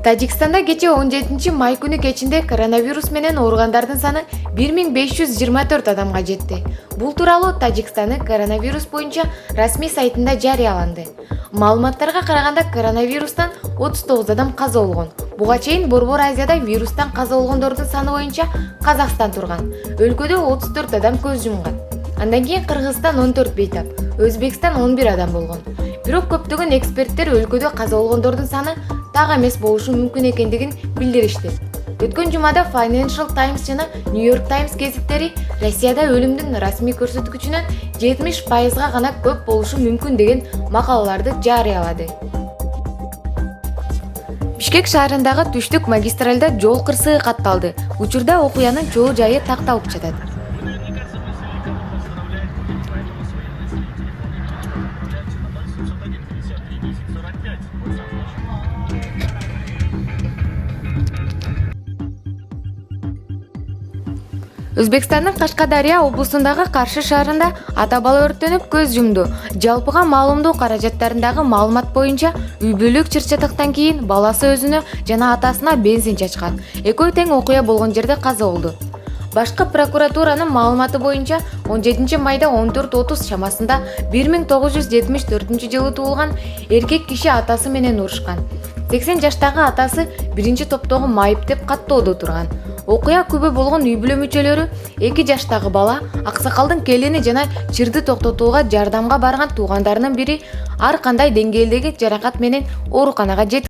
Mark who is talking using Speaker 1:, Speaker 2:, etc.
Speaker 1: Тажикстанда кече 17 май күнү кечинде коронавирус менен ооругандардын саны 1524 адамга жетти. Бул тууралуу Тажикстандын коронавирус боюнча расмий сайтында жарыяланды. Маалыматтарга караганда коронавирустан 39 адам каза болгон. Буга чейин Борбор Азияда вирустан каза болгондордун саны боюнча Казакстан турган. Өлкөдө 34 адам көз жумган. Андан кийин Кыргызстан 14 бейтап, Өзбекстан 11 адам болгон. Бирок көптөгөн эксперттер өлкөдө каза болгондордун саны так эмес болушу мүмкүн экендигин билдиришти. Өткөн жумада Financial Times жана New York Times гезиттери Россияда өлүмдүн расмий көрсөткүчүнөн 70%га гана көп болушу мүмкүн деген макалаларды жарыялады. Бишкек шаарындагы түштүк магистралда жол кырсыгы катталды. Учурда окуянын чоо жайы такталып жатат. Өзбекстандын Кашкадария облусундагы Каршы шаарында ата бала өрттөнүп көз жумду. Жалпыга маалымдоо каражаттарындагы маалымат боюнча үй бүлүк чыр-чатыктан кийин баласы өзүнө жана атасына бензин чачкан. Экөө тең окуя болгон жерде каза болду. Башкы прокуратуранын маалыматы боюнча 17 майда 14:30 чамасында 1974 жылы туулган эркек киши атасы менен урушкан. 80 жаштагы атасы биринчи топтогу майып деп каттоодо турган. Окуя күбө болгон үй бүлө мүчөлөрү 2 жаштагы бала, аксакалдын келини жана чырды токтотууга жардамга барган туугандарынын бири ар кандай деңгээлдеги жаракат менен ооруканага жеткирилди.